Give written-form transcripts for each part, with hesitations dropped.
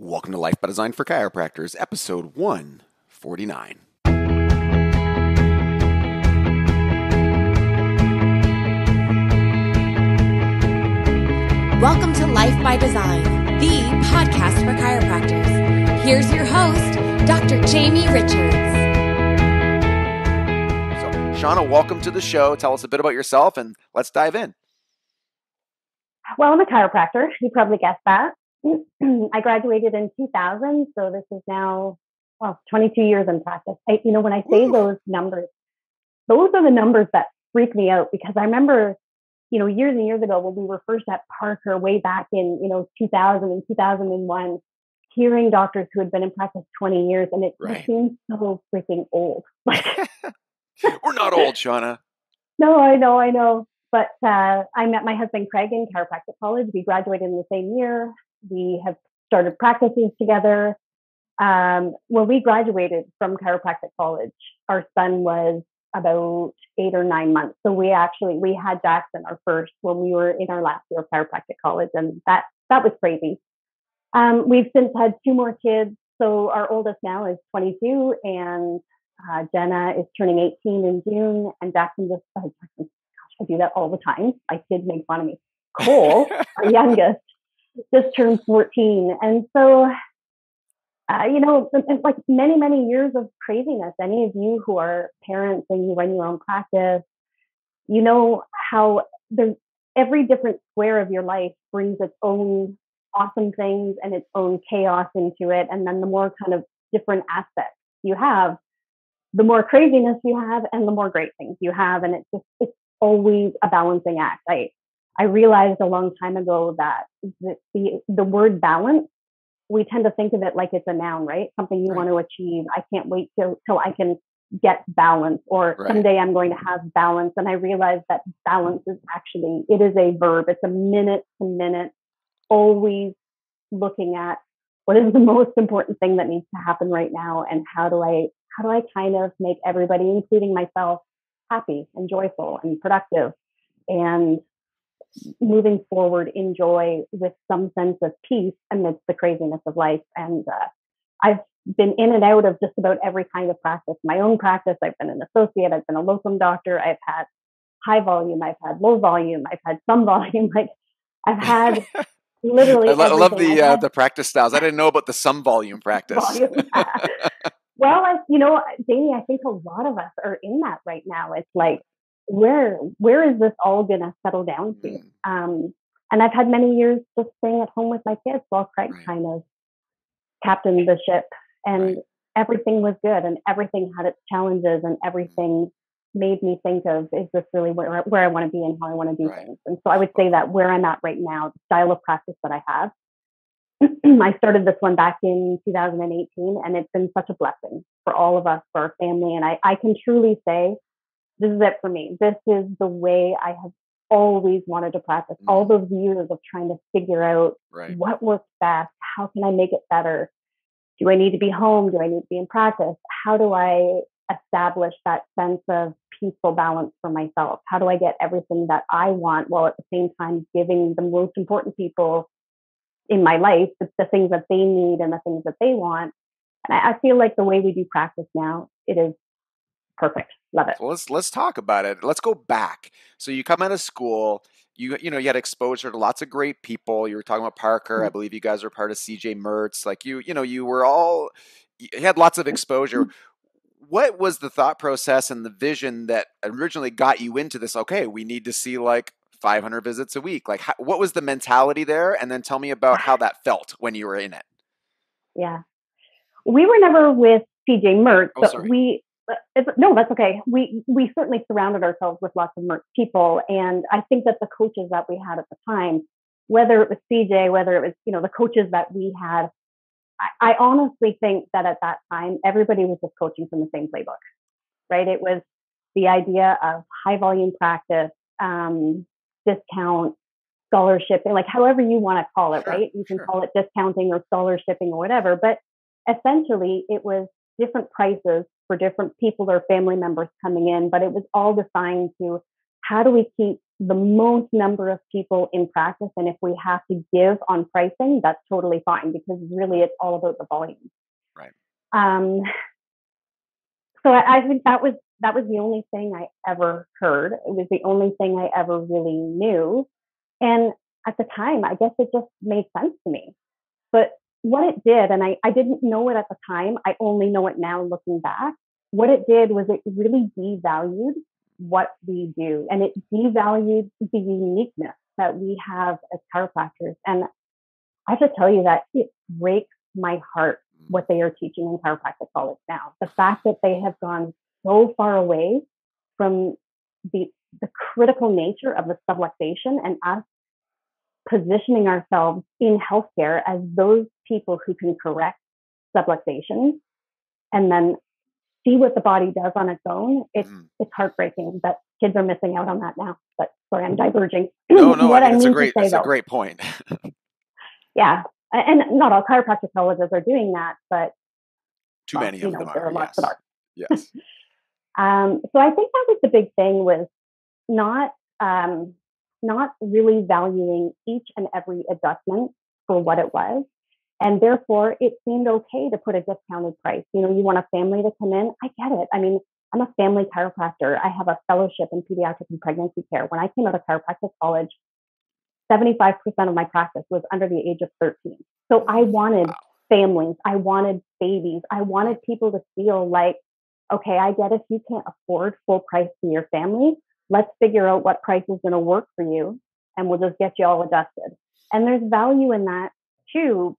Welcome to Life by Design for Chiropractors, episode 149. Welcome to Life by Design, the podcast for chiropractors. Here's your host, Dr. Jamie Richards. So, Shawna, welcome to the show. Tell us a bit about yourself and let's dive in. Well, I'm a chiropractor. You probably guessed that. I graduated in 2000, so this is now, 22 years in practice. When I say those numbers, those are the numbers that freak me out because I remember, years and years ago when we were first at Parker way back in, 2000 and 2001, hearing doctors who had been in practice 20 years, and it seems so freaking old. We're not old, Shawna. No, I know. But I met my husband, Craig, in chiropractic college. We graduated in the same year. We have started practicing together. When we graduated from chiropractic college, our son was about 8 or 9 months. So we had Jackson, our first, when we were in our last year of chiropractic college. And that was crazy. We've since had 2 more kids. So our oldest now is 22 and Jenna is turning 18 in June. And Jackson I do that all the time. My kids make fun of me. Cole, our youngest, just turned 14. And so, it's like many, many years of craziness. Any of you who are parents and you run your own practice, you know how every different square of your life brings its own awesome things and its own chaos into it. And then the more kind of different aspects you have, the more craziness you have and the more great things you have. And it's always a balancing act. I realized a long time ago that the word balance, we tend to think of it like it's a noun, right? Something you want to achieve. I can't wait till I can get balance, or someday I'm going to have balance. And I realized that balance is it is a verb. It's a minute to minute, always looking at what is the most important thing that needs to happen right now, and how do I kind of make everybody, including myself, happy and joyful and productive and moving forward in joy with some sense of peace amidst the craziness of life. And I've been in and out of just about every kind of practice. My own practice, I've been an associate, I've been a locum doctor, I've had high volume, I've had low volume, I've had some volume. I've had literally I love everything. the practice styles. I didn't know about the some volume practice. Well, Jamie, I think a lot of us are in that right now. It's like, where is this all going to settle down to? And I've had many years just staying at home with my kids while Craig kind of captained the ship, and everything was good and everything had its challenges, and everything made me think of, is this really where I want to be and how I want to do things? And so I would say that where I'm at right now, the style of practice that I have, I started this one back in 2018, and it's been such a blessing for all of us, for our family. And I can truly say, this is it for me. This is the way I have always wanted to practice. All those years of trying to figure out what works best. How can I make it better? Do I need to be home? Do I need to be in practice? How do I establish that sense of peaceful balance for myself? How do I get everything that I want while at the same time giving the most important people in my life the things that they need and the things that they want? And I feel like the way we do practice now, it is perfect. Love it. So let's talk about it. Let's go back. So you come out of school, you had exposure to lots of great people. You were talking about Parker. I believe you guys were part of CJ Mertz. Like you had lots of exposure. What was the thought process and the vision that originally got you into this? Okay, we need to see like 500 visits a week. Like, what was the mentality there? And then tell me about how that felt when you were in it. Yeah. We were never with CJ Mertz, but no, that's okay. We certainly surrounded ourselves with lots of Mertz people. And I think that the coaches that we had at the time, whether it was CJ, whether it was, the coaches that we had, I honestly think that at that time, everybody was just coaching from the same playbook, right? It was the idea of high volume practice, discount, scholarship, like however you want to call it, right? You can call it discounting or scholarshiping or whatever, but essentially it was different prices for different people or family members coming in, but it was all designed to, how do we keep the most number of people in practice. And if we have to give on pricing, that's totally fine, because really it's all about the volume. Right. So I think that was the only thing I ever heard. It was the only thing I ever really knew. And at the time, I guess it just made sense to me. But what it did, and I didn't know it at the time, I only know it now looking back. What it did was it really devalued what we do, and it devalued the uniqueness that we have as chiropractors. And I have to tell you that it breaks my heart what they are teaching in chiropractic college now. The fact that they have gone so far away from the critical nature of the subluxation, and us positioning ourselves in healthcare as those people who can correct subluxation and then see what the body does on its own. It's heartbreaking that kids are missing out on that now. But sorry, I'm diverging. No, I mean, it's a great point. Yeah. And not all chiropractic colleges are doing that, but too many of them are. There are lots that are. Yes. So I think that was the big thing, was not really valuing each and every adjustment for what it was. And therefore, it seemed okay to put a discounted price. You want a family to come in. I get it. I mean, I'm a family chiropractor. I have a fellowship in pediatric and pregnancy care. When I came out of chiropractic college, 75% of my practice was under the age of 13. So I wanted families. I wanted babies. I wanted people to feel like, okay, I get if you can't afford full price for your family, let's figure out what price is going to work for you, and we'll just get you all adjusted. And there's value in that too.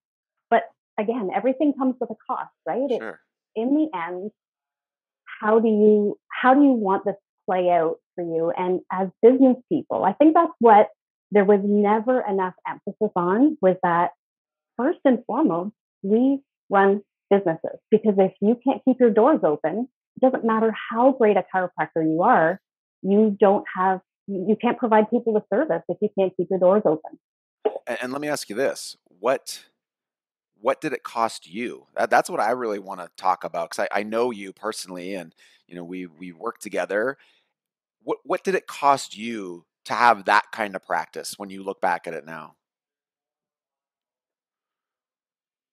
But again, everything comes with a cost, right? Sure. In the end, how do you want this to play out for you? And as business people, I think that's what there was never enough emphasis on, was that first and foremost, we run businesses, because if you can't keep your doors open, it doesn't matter how great a chiropractor you are, you can't provide people with service if you can't keep your doors open. And let me ask you this: what did it cost you? That's what I really want to talk about, because I know you personally, and we work together. What did it cost you to have that kind of practice when you look back at it now?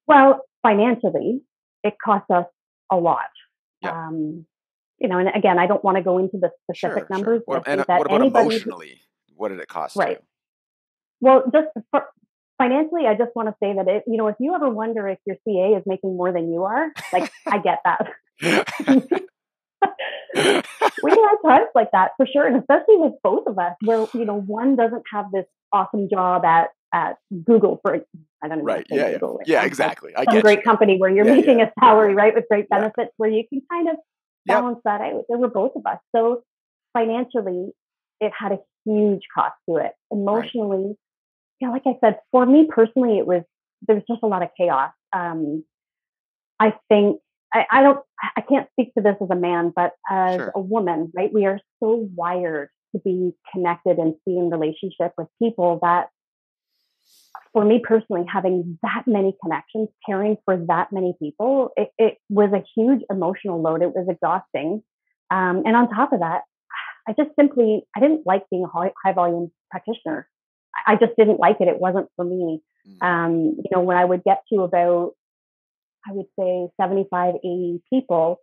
Well, financially, it cost us a lot. Yeah. And again, I don't want to go into the specific numbers. Sure. What about emotionally? What did it cost you? Well, just financially, I just want to say that if you ever wonder if your CA is making more than you are, like, I get that. We have times like that for sure, and especially with both of us, where one doesn't have this awesome job at Google, for I don't know. Right. Google, yeah. Exactly. I some get great company where you're making a salary, right, with great benefits, where you can kind of balance that out. There were both of us, so financially, it had a huge cost to it. Emotionally, like I said, for me personally, there was just a lot of chaos. I think I can't speak to this as a man, but as a woman, right? We are so wired to be connected and be in relationship with people that, for me personally, having that many connections, caring for that many people, it was a huge emotional load. It was exhausting. And on top of that, I didn't like being a high volume practitioner. I just didn't like it. It wasn't for me. When I would get to about, I would say 75, 80 people,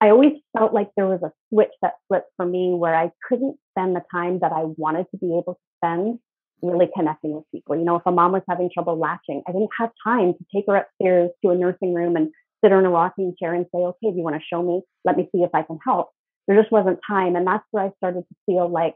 I always felt like there was a switch that flipped for me, where I couldn't spend the time that I wanted to be able to spend really connecting with people. If a mom was having trouble latching, I didn't have time to take her upstairs to a nursing room and sit her in a rocking chair and say, okay, do you want to show me? Let me see if I can help. There just wasn't time. And that's where I started to feel like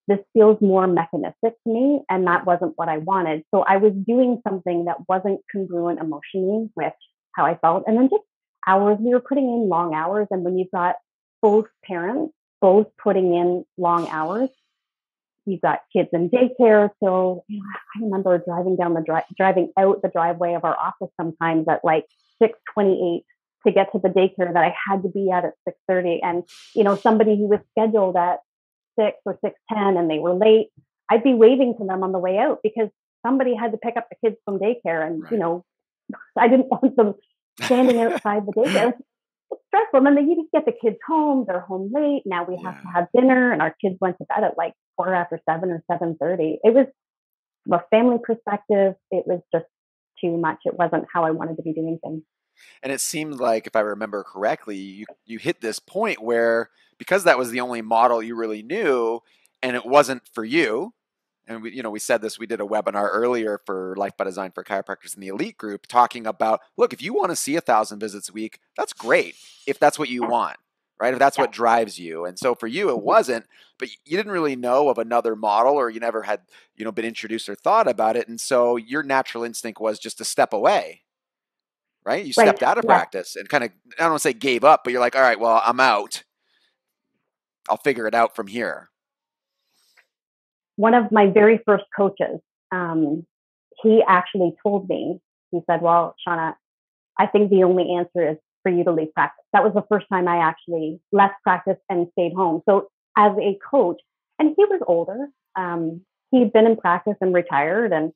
this feels more mechanistic to me, and that wasn't what I wanted. So I was doing something that wasn't congruent emotionally with how I felt. And then just hours, we were putting in long hours. And when you've got both parents, both putting in long hours, you've got kids in daycare. So I remember driving out the driveway of our office sometimes at like 6:28 to get to the daycare that I had to be at 6:30. And, somebody who was scheduled at 6 or 6:10 and they were late, I'd be waving to them on the way out, because somebody had to pick up the kids from daycare. And, I didn't want them standing outside the daycare. stressful. And then you just get the kids home, they're home late. Now we have to Yeah. have dinner, and our kids went to bed at like 7 or 7:30. It was, from a family perspective, it was just too much. It wasn't how I wanted to be doing things. And it seemed like, if I remember correctly, you hit this point where, because that was the only model you really knew, and it wasn't for you. And we said this. We did a webinar earlier for Life by Design for chiropractors in the elite group, talking about, look, if you want to see 1,000 visits a week, that's great. If that's what you Yeah. want, right? If that's Yeah. what drives you. And so for you, it wasn't. But you didn't really know of another model, or you never had been introduced or thought about it. And so your natural instinct was just to step away. Right? You Right. stepped out of Yeah. practice and kind of, I don't want to say gave up, but you're like, all right, well, I'm out. I'll figure it out from here. One of my very first coaches, he actually told me, he said, well, Shawna, I think the only answer is for you to leave practice. That was the first time I actually left practice and stayed home. So as a coach, and he was older, he'd been in practice and retired. And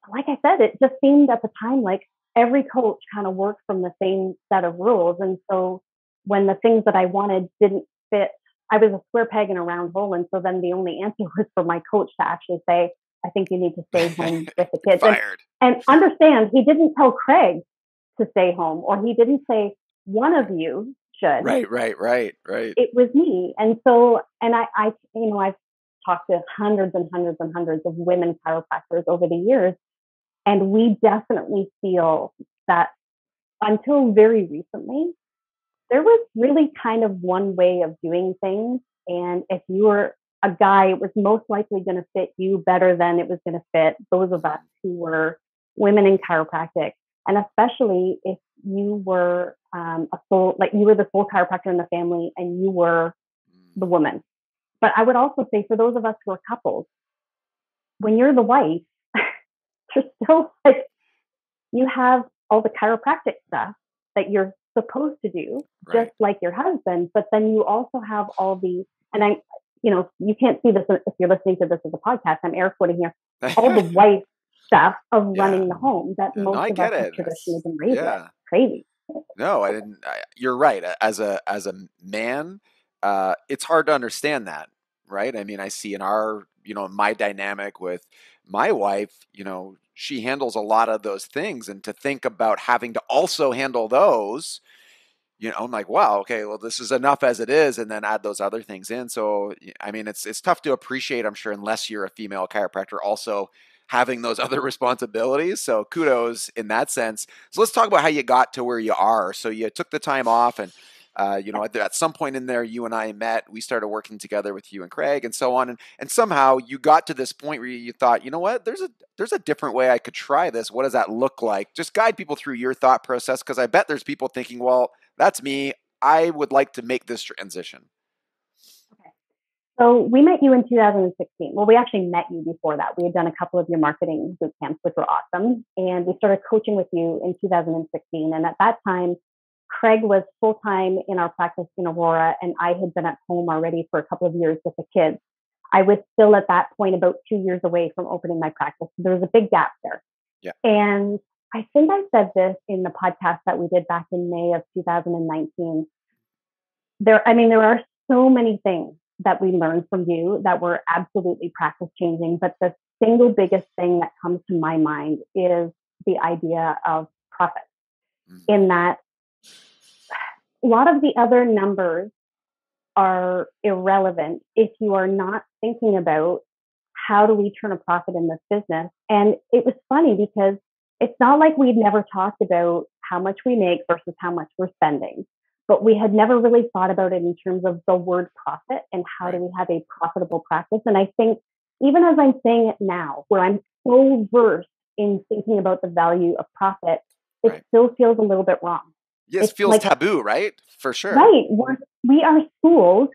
like I said, it just seemed at the time like every coach kind of worked from the same set of rules. And so when the things that I wanted didn't fit, I was a square peg in a round hole. And so then the only answer was for my coach to actually say, I think you need to stay home with the kids. Fired. And understand, he didn't tell Craig to stay home, or he didn't say one of you should. Right. It was me. And so, and I've talked to hundreds and hundreds and hundreds of women chiropractors over the years. And we definitely feel that until very recently, there was really kind of one way of doing things. And if you were a guy, it was most likely going to fit you better than it was going to fit those of us who were women in chiropractic. And especially if you were you were the sole chiropractor in the family and you were the woman. But I would also say, for those of us who are couples, when you're the wife, you're still like, you have all the chiropractic stuff that you're supposed to do, Right. just like your husband. But then you also have all the, and you can't see this if you're listening to this as a podcast. I'm air quoting here, all the wife stuff of running the home that No, most I of us get have it. traditionally been raised with. Yeah. Crazy. No, I didn't. You're right. As a man, it's hard to understand that, right? I mean, I see in my dynamic with my wife, she handles a lot of those things, and to think about having to also handle those, I'm like, wow, okay, well, this is enough as it is, and then add those other things in. So, I mean, it's tough to appreciate, I'm sure, unless you're a female chiropractor, also having those other responsibilities. So kudos in that sense. So let's talk about how you got to where you are. So you took the time off, and at some point in there, you and I met. We started working together with you and Craig, and so on. And somehow you got to this point where you thought, you know what? There's a different way I could try this. What does that look like? Just guide people through your thought process, because I bet there's people thinking, well, that's me. I would like to make this transition. Okay. So we met you in 2016. Well, we actually met you before that. We had done a couple of your marketing boot camps, which were awesome. And we started coaching with you in 2016. And at that time, Craig was full-time in our practice in Aurora, and I had been at home already for a couple of years with the kids. I was still at that point about 2 years away from opening my practice. So there was a big gap there. Yeah. And I think I said this in the podcast that we did back in May of 2019. There are so many things that we learned from you that were absolutely practice changing. But the single biggest thing that comes to my mind is the idea of profit. In that, a lot of the other numbers are irrelevant if you are not thinking about how do we turn a profit in this business. And it was funny because it's not like we'd never talked about how much we make versus how much we're spending, but we had never really thought about it in terms of the word profit and how do we have a profitable practice. And I think even as I'm saying it now, where I'm so versed in thinking about the value of profit, it still feels a little bit wrong. Yes, it feels like taboo, right? For sure. Right. We are schooled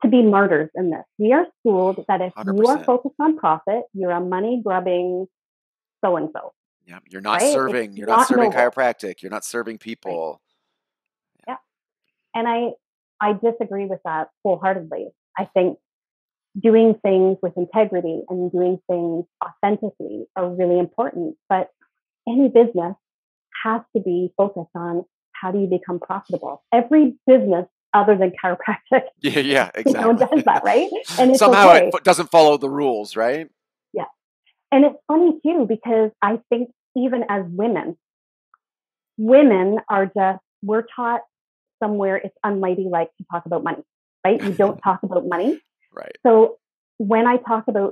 to be martyrs in this. We are schooled that if 100%. you are focused on profit, you're a money grubbing so-and-so. Yeah, you're not serving. You're not serving chiropractic. You're not serving people. Right. Yeah. And I disagree with that wholeheartedly. I think doing things with integrity and doing things authentically are really important. But any business has to be focused on how do you become profitable? Every business other than chiropractic, Yeah, exactly. does that, right? And it's Somehow okay. it doesn't follow the rules, right? Yeah. And it's funny too, because I think even as women are just, we're taught somewhere it's unladylike to talk about money, right? You don't talk about money. Right. So when I talk to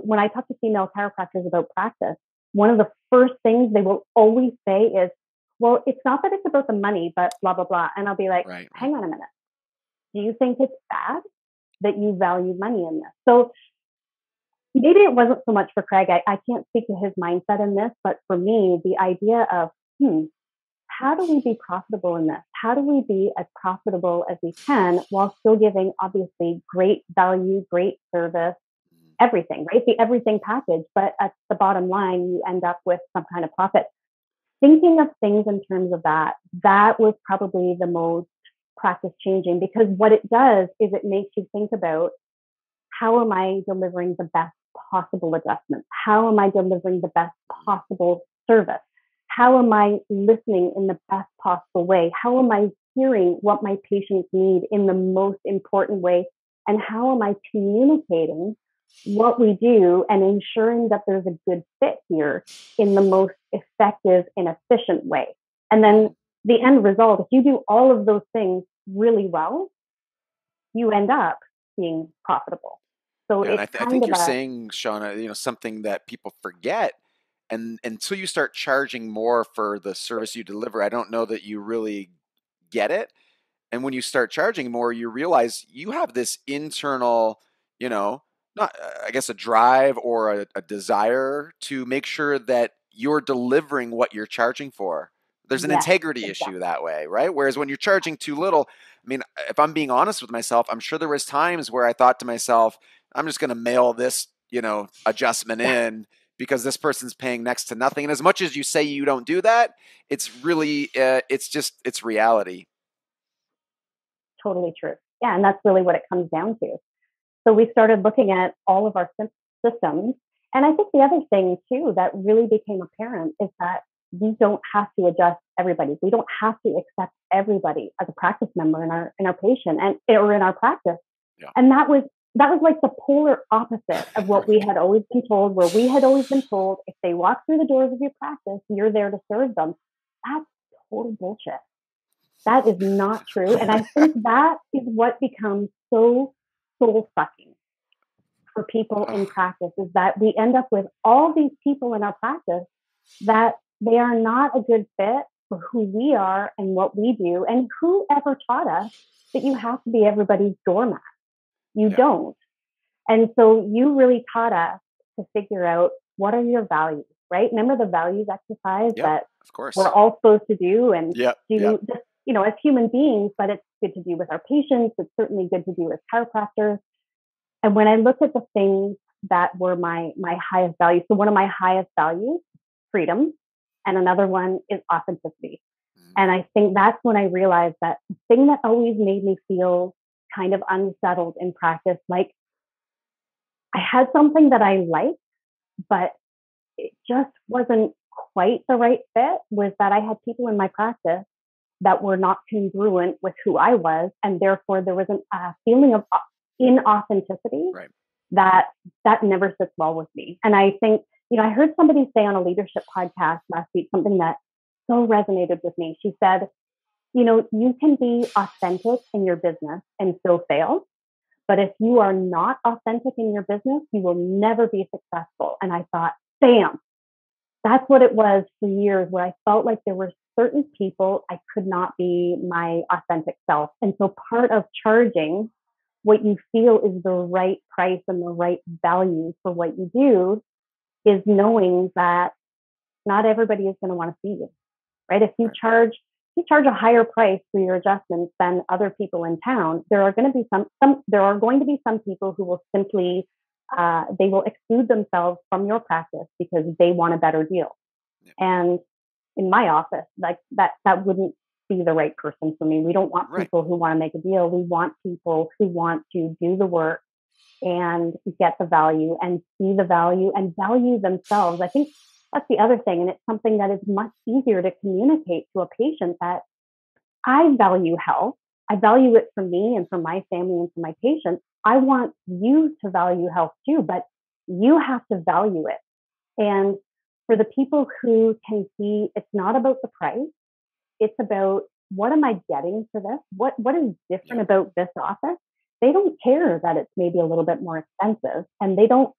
female chiropractors about practice, one of the first things they will always say is, well, it's not that it's about the money, but blah, blah, blah. And I'll be like, Right. hang on a minute. Do you think it's bad that you value money in this? So maybe it wasn't so much for Craig. I can't speak to his mindset in this, but for me, the idea of, how do we be profitable in this? How do we be as profitable as we can while still giving obviously great value, great service, everything, right? The everything package. But at the bottom line, you end up with some kind of profit. Thinking of things in terms of that was probably the most practice changing, because what it does is it makes you think about, how am I delivering the best possible adjustments? How am I delivering the best possible service? How am I listening in the best possible way? How am I hearing what my patients need in the most important way? And how am I communicating what we do and ensuring that there's a good fit here in the most effective and efficient way? And then the end result, if you do all of those things really well, you end up being profitable. So Yeah, and it's I kind think of you're a saying, Shawna, something that people forget, and until you start charging more for the service you deliver, I don't know that you really get it. And when you start charging more, you realize you have this internal, not, I guess, a drive or a desire to make sure that you're delivering what you're charging for. There's an yes, integrity issue exactly. that way, right? Whereas when you're charging too little, I mean, if I'm being honest with myself, I'm sure there was times where I thought to myself, I'm just going to mail this, adjustment Yeah, in because this person's paying next to nothing. And as much as you say you don't do that, it's really, it's reality. totally true. Yeah, and that's really what it comes down to. So we started looking at all of our systems. And I think the other thing too that really became apparent is that we don't have to adjust everybody. We don't have to accept everybody as a practice member in our patient and or in our practice. Yeah. And that was like the polar opposite of what we had always been told, where we had always been told, if they walk through the doors of your practice, you're there to serve them. That's total bullshit. That is not true. And I think that is what becomes so soul sucking for people in practice, is that we end up with all these people in our practice that they are not a good fit for who we are and what we do. And whoever taught us that you have to be everybody's doormat? You Yeah. don't. And so you really taught us to figure out, what are your values, right? Remember the values exercise Yep, that of course. we're all supposed to do and Yep, do yep. just, as human beings, but it's good to do with our patients. It's certainly good to do with chiropractors. And when I looked at the things that were my highest values, so one of my highest values, freedom, and another one is authenticity. And I think that's when I realized that the thing that always made me feel kind of unsettled in practice, like I had something that I liked, but it just wasn't quite the right fit, was that I had people in my practice that were not congruent with who I was. And therefore there was a feeling of inauthenticity Right. that never sits well with me. And I think, I heard somebody say on a leadership podcast last week something that so resonated with me. She said, you can be authentic in your business and still fail. But if you are not authentic in your business, you will never be successful. And I thought, bam, that's what it was for years, where I felt like there were certain people I could not be my authentic self. And so part of charging what you feel is the right price and the right value for what you do is knowing that not everybody is going to want to see you, right? If you charge a higher price for your adjustments than other people in town, there are going to be some people who will simply they will exclude themselves from your practice because they want a better deal. Yeah. And in my office, like that wouldn't be the right person for me. We don't want people who want to make a deal. We want people who want to do the work and get the value and see the value and value themselves. I think that's the other thing. And it's something that is much easier to communicate to a patient, that I value health. I value it for me and for my family and for my patients. I want you to value health too, but you have to value it. And for the people who can see it's not about the price, it's about what am I getting for this? What is different Yeah. about this office? They don't care that it's maybe a little bit more expensive, and they don't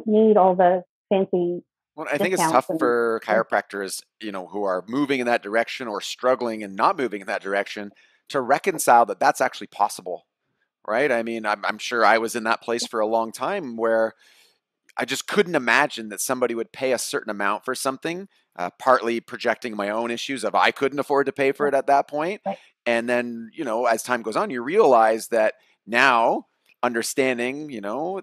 need all the fancy Well, I think it's discounts tough and for chiropractors, who are moving in that direction or struggling and not moving in that direction to reconcile that that's actually possible, right? I mean, I'm sure I was in that place for a long time where I just couldn't imagine that somebody would pay a certain amount for something, partly projecting my own issues of I couldn't afford to pay for it at that point. right, And then, as time goes on, you realize that now understanding,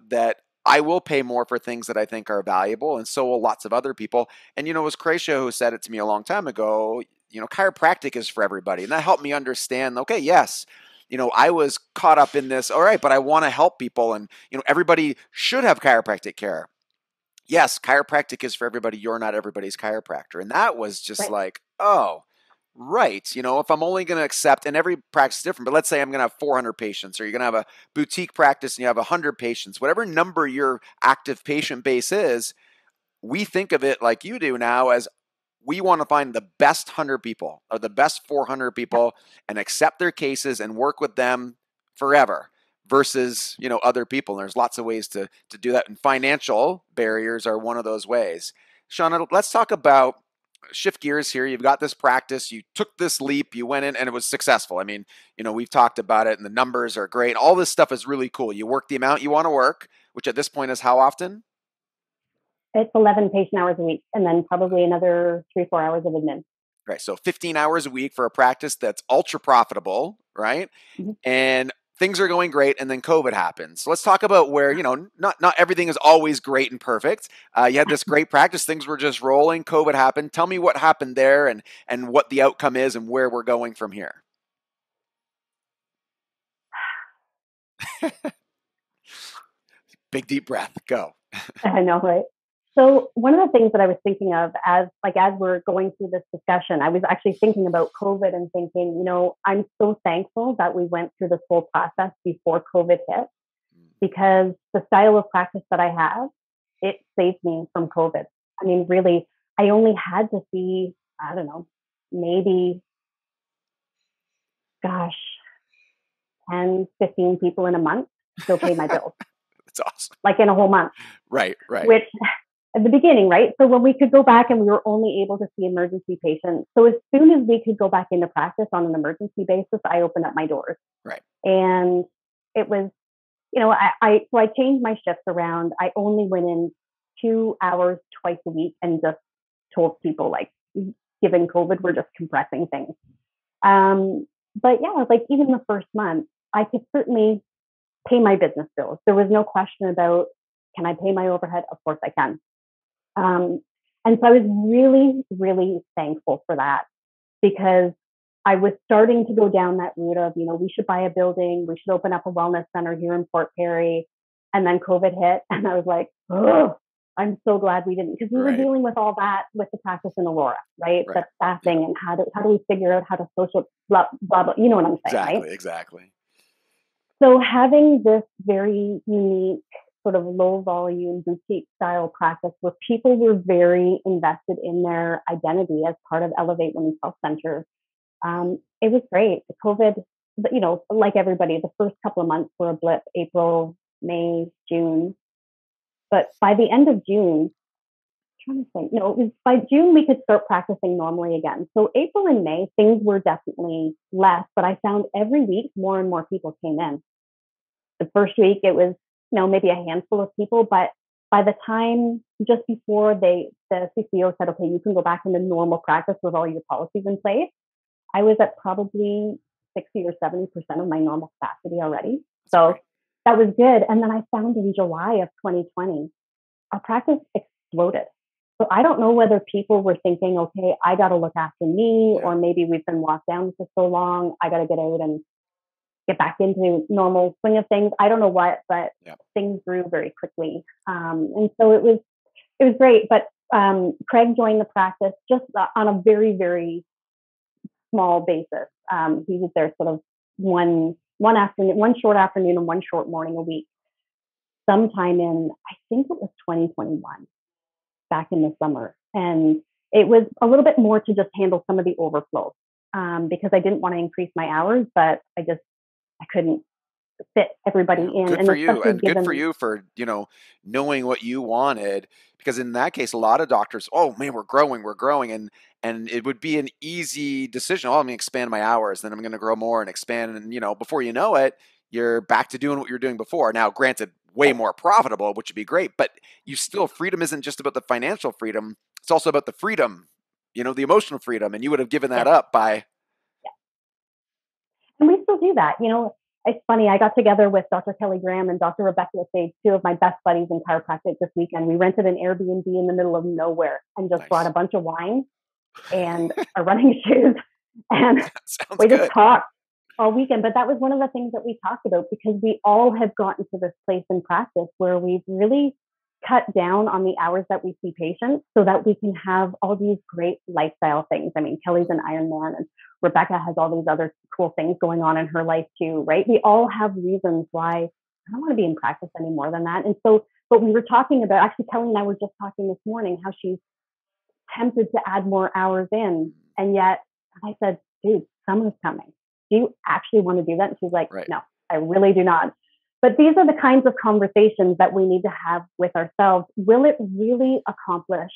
that I will pay more for things that I think are valuable, and so will lots of other people. And, it was Croatia who said it to me a long time ago, chiropractic is for everybody. And that helped me understand, okay, yes, I was caught up in this. All right, but I want to help people, and everybody should have chiropractic care. Yes, chiropractic is for everybody. You're not everybody's chiropractor, and that was just right, like, oh, right. If I'm only going to accept, and every practice is different, but let's say I'm going to have 400 patients, or you're going to have a boutique practice and you have 100 patients, whatever number your active patient base is, we think of it like you do now as we want to find the best 100 people or the best 400 yeah, people and accept their cases and work with them forever versus, other people. And there's lots of ways to do that. And financial barriers are one of those ways. Shawna, let's talk about shift gears here. You've got this practice. You took this leap. You went in and it was successful. I mean, we've talked about it and the numbers are great. All this stuff is really cool. You work the amount you want to work, which at this point is how often? it's 11 patient hours a week, and then probably another 3-4 hours of admin. Right. So 15 hours a week for a practice that's ultra profitable, right? Mm-hmm. And things are going great, and then COVID happens. So let's talk about where, not everything is always great and perfect. You had this great practice, things were just rolling, COVID happened. Tell me what happened there and what the outcome is and where we're going from here. Big deep breath. Go. I know, right? So one of the things that I was thinking of as we're going through this discussion, I was actually thinking about COVID and thinking, I'm so thankful that we went through this whole process before COVID hit, because the style of practice that I have, it saved me from COVID. I mean, really, I only had to see, I don't know, maybe, gosh, 10, 15 people in a month to still pay my bills, That's awesome. like in a whole month. Right, right. Which at the beginning, right? So when we could go back and we were only able to see emergency patients. So as soon as we could go back into practice on an emergency basis, I opened up my doors. Right. And it was, so I changed my shifts around. I only went in 2 hours twice a week and just told people, like, given COVID, we're just compressing things. But yeah, like even the first month, I could certainly pay my business bills. There was no question about, can I pay my overhead? Of course I can. And so I was really, really thankful for that, because I was starting to go down that route of, we should buy a building, we should open up a wellness center here in Port Perry. And then COVID hit, and I was like, oh, I'm so glad we didn't, because we were dealing with all that with the practice in Aurora, right? The staffing and how do we figure out how to social, blah, blah, blah, you know what I'm saying, Exactly, right? exactly. So having this very unique sort of low volume boutique style practice where people were very invested in their identity as part of Elevate Women's Health Center, it was great. The COVID, like everybody, the first couple of months were a blip: April, May, June. But by the end of June, I'm trying to think, it was by June we could start practicing normally again. So April and May, things were definitely less, but I found every week more and more people came in. The first week it was, maybe a handful of people, but by the time just before the CCO said, okay, you can go back into normal practice with all your policies in place, I was at probably 60 or 70% of my normal capacity already. So that was good. And then I found in July of 2020, our practice exploded. So I don't know whether people were thinking, okay, I got to look after me, or maybe we've been locked down for so long, I got to get out and get back into normal swing of things. I don't know what, but things grew very quickly. And so it was great. But Craig joined the practice just on a very, very small basis. He was there sort of one afternoon, one short afternoon and one short morning a week. Sometime in, I think it was 2021, back in the summer, and it was a little bit more to just handle some of the overflow, because I didn't want to increase my hours, but I couldn't fit everybody Yeah, in, good and for you, especially and good for given. you for, knowing what you wanted, because in that case, a lot of doctors, oh man, we're growing, and it would be an easy decision. Oh, I'm gonna expand my hours, then I'm gonna grow more and expand, and before you know it, you're back to doing what you're doing before. Now, granted, way more profitable, which would be great, but you still, freedom isn't just about the financial freedom; it's also about the freedom, the emotional freedom, and you would have given that Yes, up by. and we still do that. It's funny. I got together with Dr. Kelly Graham and Dr. Rebecca Sage, two of my best buddies in chiropractic, this weekend. We rented an Airbnb in the middle of nowhere and just brought Nice. a bunch of wine and our running shoes, and Sounds we just good. talked all weekend. But that was one of the things that we talked about, because we all have gotten to this place in practice where we've really cut down on the hours that we see patients so that we can have all these great lifestyle things. I mean, Kelly's an Ironman, and Rebecca has all these other cool things going on in her life too, right? We all have reasons why I don't want to be in practice any more than that. And so, but we were talking about, actually, Kelly and I were just talking this morning, how she's tempted to add more hours in. And yet I said, dude, summer's coming. Do you actually want to do that? And she's like, Right. no, I really do not. But these are the kinds of conversations that we need to have with ourselves. Will it really accomplish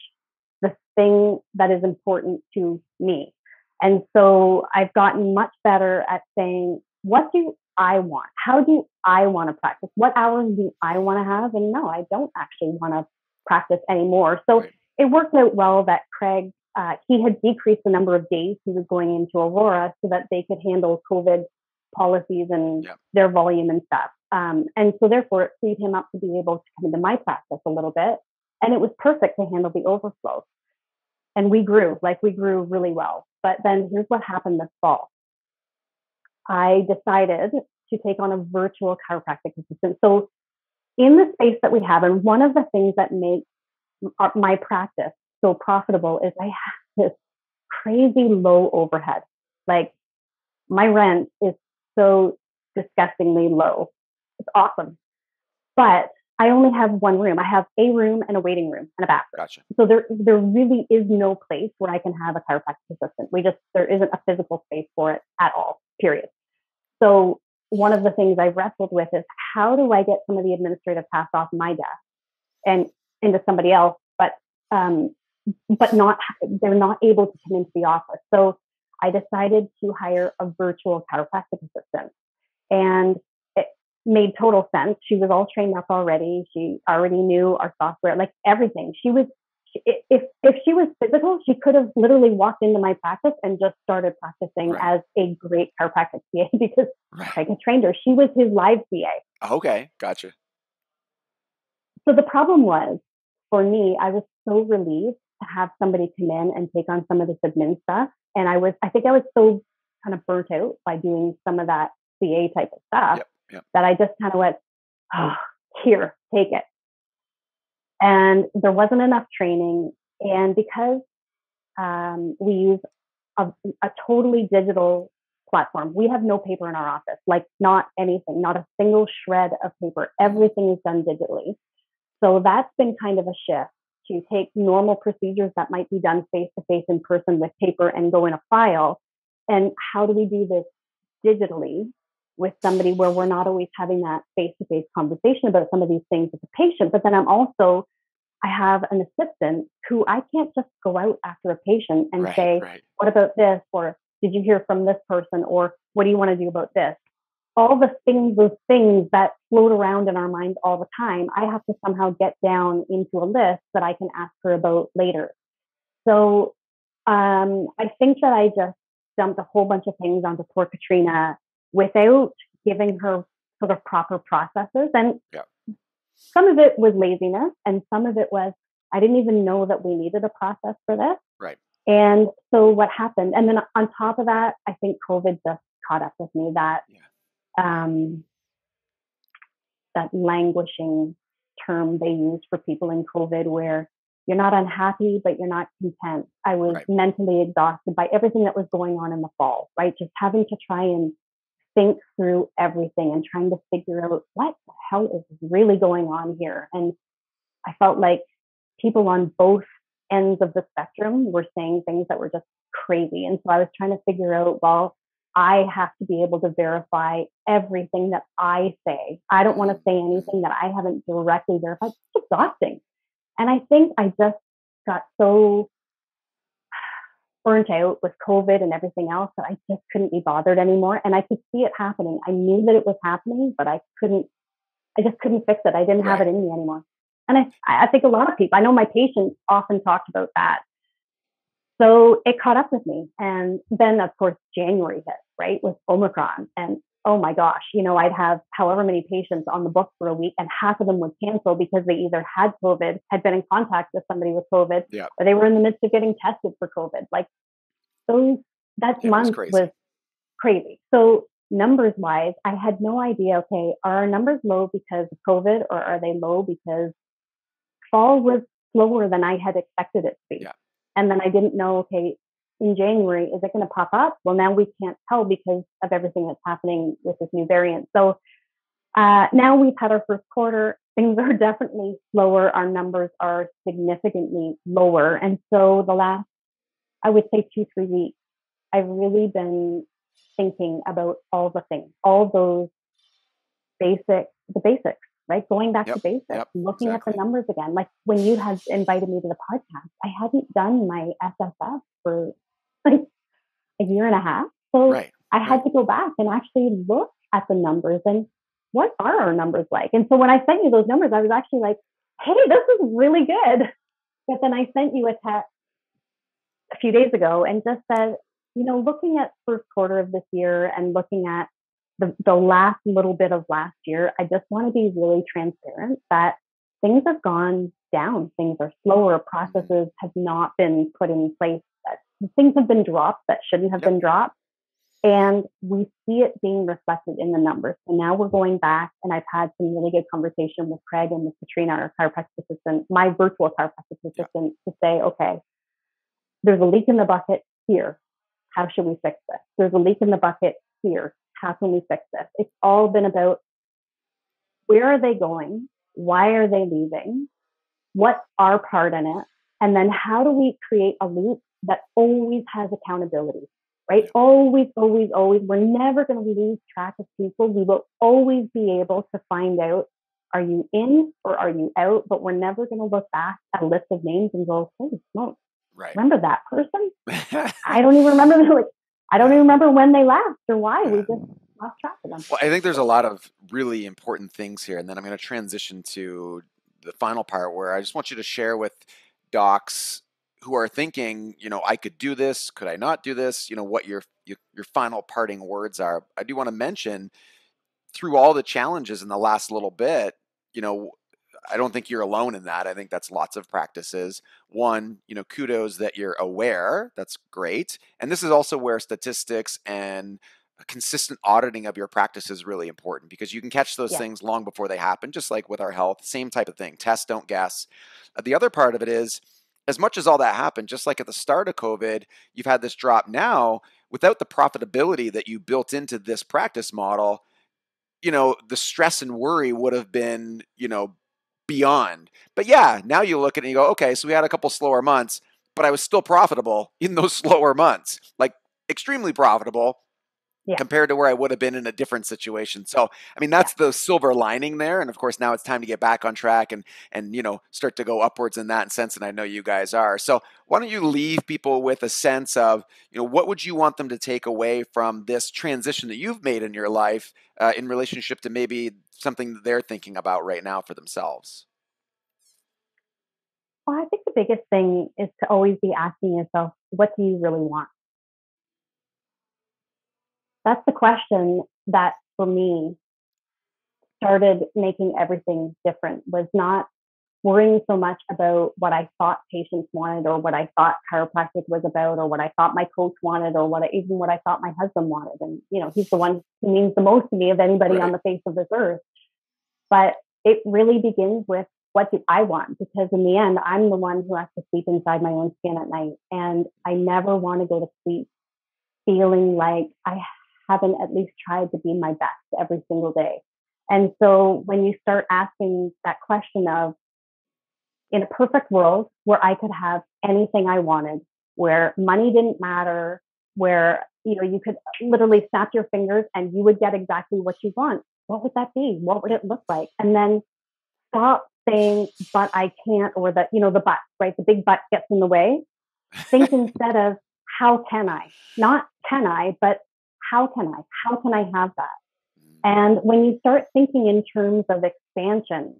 the thing that is important to me? And so I've gotten much better at saying, what do I want? How do I want to practice? What hours do I want to have? And no, I don't actually want to practice anymore. So Right. it worked out well that Craig, he had decreased the number of days he was going into Aurora so that they could handle COVID policies and Yeah. their volume and stuff. And so therefore it freed him up to be able to come into my practice a little bit. And it was perfect to handle the overflow. And we grew really well. But then here's what happened this fall. I decided to take on a virtual chiropractic assistant. So in the space that we have, and one of the things that makes my practice so profitable is I have this crazy low overhead. Like, my rent is so disgustingly low. It's awesome. But I only have one room. I have a room and a waiting room and a bathroom. Gotcha. So there really is no place where I can have a chiropractic assistant. There isn't a physical space for it at all, period. So one of the things I wrestled with is, how do I get some of the administrative tasks off my desk and into somebody else, but they're not able to come into the office. So I decided to hire a virtual chiropractic assistant, and it made total sense. She was all trained up already. She already knew our software, like everything. If she was physical, she could have literally walked into my practice and just started practicing Right. as a great chiropractic CA because Right. I had trained her. She was his live CA. Okay, gotcha. So the problem was, for me, I was so relieved to have somebody come in and take on some of this admin stuff. And I think I was so kind of burnt out by doing some of that CA type of stuff Yep. that I just kind of went, oh, here, take it. And there wasn't enough training. And because we use a totally digital platform, we have no paper in our office, like not anything, not a single shred of paper. Everything is done digitally. So that's been kind of a shift, to take normal procedures that might be done face to face in person with paper and go in a file. And how do we do this digitally with somebody where we're not always having that face to face conversation about some of these things with the patient? But then I have an assistant who I can't just go out after a patient and say, Right. what about this? Or did you hear from this person? Or what do you want to do about this? All those things that float around in our minds all the time, I have to somehow get down into a list that I can ask her about later. So I think that I just dumped a whole bunch of things onto poor Katrina without giving her sort of proper processes. And Yeah. some of it was laziness, and some of it was, I didn't even know that we needed a process for this. Right. And so what happened? And then on top of that, I think COVID just caught up with me, that that languishing term they use for people in COVID, where You're not unhappy, but you're not content. I was Right. mentally exhausted by everything that was going on in the fall, right? Just having to try and think through everything and trying to figure out what the hell is really going on here. And I felt like people on both ends of the spectrum were saying things that were just crazy. And so I was trying to figure out, well, I have to be able to verify everything that I say. I don't want to say anything that I haven't directly verified. It's exhausting. And I think I just got so burnt out with COVID and everything else that I just couldn't be bothered anymore. And I could see it happening. I knew that it was happening, but I just couldn't fix it. I didn't have it in me anymore. And I think a lot of people, I know my patients often talked about that. So it caught up with me. And then, of course, January hit, right, with Omicron. And oh my gosh, I'd have however many patients on the book for a week, and half of them would cancel because they either had COVID, had been in contact with somebody with COVID, or they were in the midst of getting tested for COVID. Like that month was crazy. So numbers wise, I had no idea, okay, are our numbers low because of COVID, or are they low because fall was slower than I had expected it to be? Yeah. And then I didn't know, okay, in January, is it going to pop up? Well, now we can't tell because of everything that's happening with this new variant. So now we've had our first quarter. Things are definitely slower. Our numbers are significantly lower. And so the last, I would say 2-3 weeks, I've really been thinking about all the things, all those the basics, right? Going back to basics, looking at the numbers again. Like when you had invited me to the podcast, I hadn't done my SSF for like a year and a half. So I had to go back and actually look at the numbers and what are our numbers like? And so when I sent you those numbers, I was actually like, hey, this is really good. But then I sent you a text a few days ago and just said, looking at first quarter of this year and looking at the last little bit of last year, I just want to be really transparent that things have gone down. Things are slower. Processes have not been put in place. That things have been dropped that shouldn't have been dropped. And we see it being reflected in the numbers. So now we're going back, and I've had some really good conversation with Craig and with Katrina, our chiropractic assistant, my virtual chiropractic assistant, to say, okay, there's a leak in the bucket here. How should we fix this? There's a leak in the bucket here. How can we fix this? It's all been about where are they going? Why are they leaving? What's our part in it? And then how do we create a loop that always has accountability, right? Always, always, always. We're never going to lose track of people. We will always be able to find out, are you in or are you out? But we're never going to look back at a list of names and go, holy smokes. Remember that person? I don't even remember them. I don't even remember when they left or why. We just lost track of them. Well, I think there's a lot of really important things here. And then I'm going to transition to the final part where I just want you to share with docs who are thinking, I could do this. Could I not do this? What your final parting words are. I do want to mention through all the challenges in the last little bit, I don't think you're alone in that. I think that's lots of practices. One, kudos that you're aware. That's great. And this is also where statistics and a consistent auditing of your practice is really important because you can catch those things long before they happen, just like with our health, same type of thing. Test, don't guess. The other part of it is, as much as all that happened, just like at the start of COVID, you've had this drop now without the profitability that you built into this practice model, the stress and worry would have been, beyond. But now you look at it and you go, okay, so we had a couple slower months, but I was still profitable in those slower months, like extremely profitable compared to where I would have been in a different situation. So, I mean, that's the silver lining there. And of course, now it's time to get back on track and start to go upwards in that sense. And I know you guys are. So why don't you leave people with a sense of, what would you want them to take away from this transition that you've made in your life in relationship to maybe something that they're thinking about right now for themselves? Well, I think the biggest thing is to always be asking yourself, what do you really want? That's the question that, for me, started making everything different, was not worrying so much about what I thought patients wanted or what I thought chiropractic was about or what I thought my coach wanted or even what I thought my husband wanted. And, he's the one who means the most to me of anybody on the face of this earth. But it really begins with what do I want? Because in the end, I'm the one who has to sleep inside my own skin at night. And I never want to go to sleep feeling like I haven't at least tried to be my best every single day. And so when you start asking that question of, in a perfect world where I could have anything I wanted, where money didn't matter, where you could literally snap your fingers and you would get exactly what you want, what would that be? What would it look like? And then stop saying, but I can't, or the but, right? The big but gets in the way. Think instead of, how can I? Not can I, but how can I? How can I have that? And when you start thinking in terms of expansion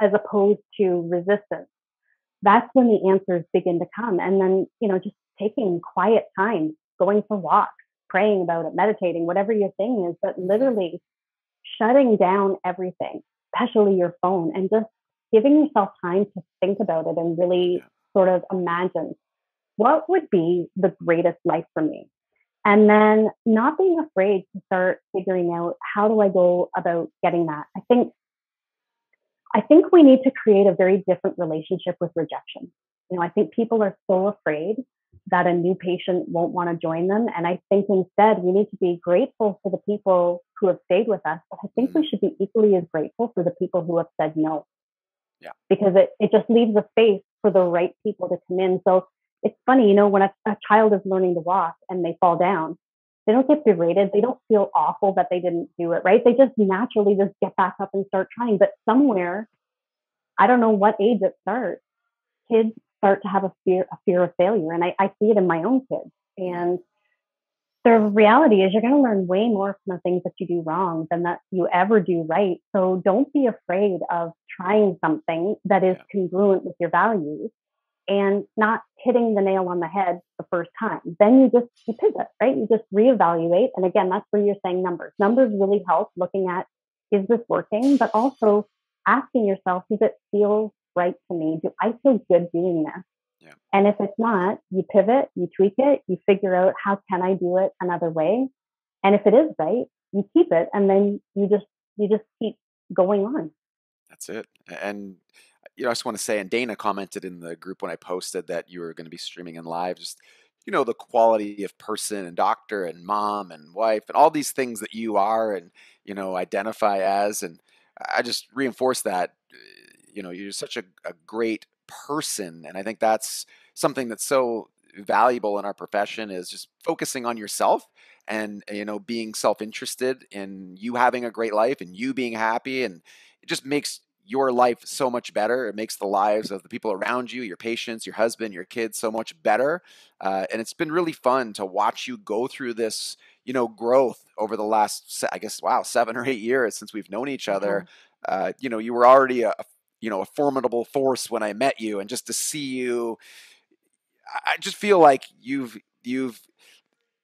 as opposed to resistance, that's when the answers begin to come. And then, just taking quiet time, going for walks, praying about it, meditating, whatever your thing is, but literally shutting down everything, especially your phone, and just giving yourself time to think about it and really sort of imagine what would be the greatest life for me. And then not being afraid to start figuring out, how do I go about getting that? I think we need to create a very different relationship with rejection. I think people are so afraid that a new patient won't want to join them. And I think instead we need to be grateful for the people who have stayed with us. But I think we should be equally as grateful for the people who have said no. Yeah. Because it just leaves a space for the right people to come in. So it's funny, when a child is learning to walk and they fall down, they don't get berated. They don't feel awful that they didn't do it, right? They just naturally just get back up and start trying. But somewhere, I don't know what age it starts, kids start to have a fear of failure. And I see it in my own kids. And the reality is you're going to learn way more from the things that you do wrong than that you ever do right. So don't be afraid of trying something that is congruent with your values and not hitting the nail on the head the first time. Then you pivot, right? You just reevaluate. And again, that's where you're saying numbers. Numbers really help looking at, is this working? But also asking yourself, does it feel right to me? Do I feel good doing this? Yeah. And if it's not, you pivot, you tweak it, you figure out, how can I do it another way? And if it is right, you keep it, and then you just keep going on. That's it. And I just want to say, and Dana commented in the group when I posted that you were going to be streaming in live, just, the quality of person and doctor and mom and wife and all these things that you are and, identify as. And I just reinforce that, you're such a great person. And I think that's something that's so valuable in our profession, is just focusing on yourself and, being self-interested in you having a great life and you being happy. And it just makes your life so much better. It makes the lives of the people around you, your patients, your husband, your kids, so much better. And it's been really fun to watch you go through this, growth over the last, I guess, 7 or 8 years since we've known each other. You were already a formidable force when I met you, and just to see you, I just feel like you've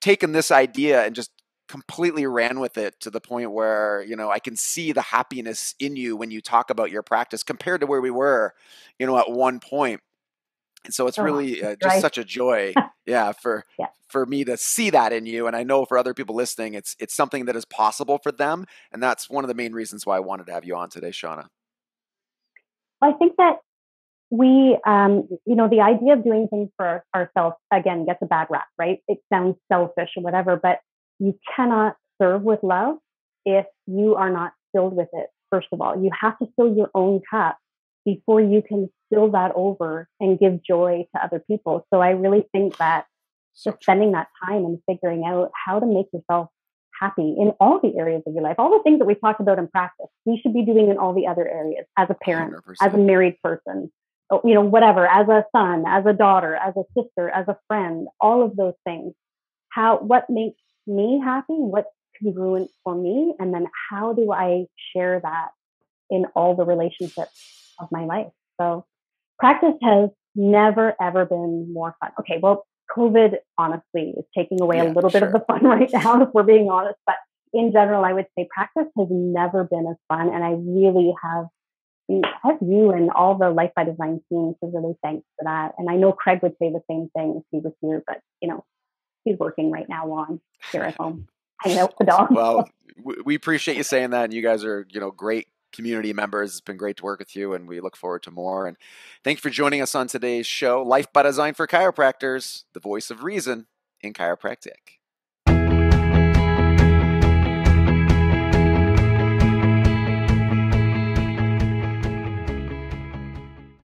taken this idea and just completely ran with it to the point where, I can see the happiness in you when you talk about your practice compared to where we were, at one point. And so it's really just such a joy, for me to see that in you. And I know for other people listening, it's something that is possible for them. And that's one of the main reasons why I wanted to have you on today, Shawna. I think that we, the idea of doing things for ourselves, again, gets a bad rap, right? It sounds selfish or whatever, but you cannot serve with love if you are not filled with it. First of all, you have to fill your own cup before you can spill that over and give joy to other people. So I really think that just spending that time and figuring out how to make yourself happy in all the areas of your life, all the things that we talk about in practice, we should be doing in all the other areas, as a parent, 100%. As a married person, whatever, as a son, as a daughter, as a sister, as a friend, all of those things. What makes me happy? What's congruent for me? And then how do I share that in all the relationships of my life? So practice has never, ever been more fun. Okay, well, COVID honestly is taking away a little bit of the fun right now, if we're being honest. But in general, I would say practice has never been as fun. And I really have you and all the Life by Design team to really thank for that. And I know Craig would say the same thing if he was here, but he's working right now here at home, hanging out with the dog. Well, we appreciate you saying that. And you guys are, great community members. It's been great to work with you, and we look forward to more. And thank you for joining us on today's show, Life by Design for Chiropractors, the voice of reason in chiropractic.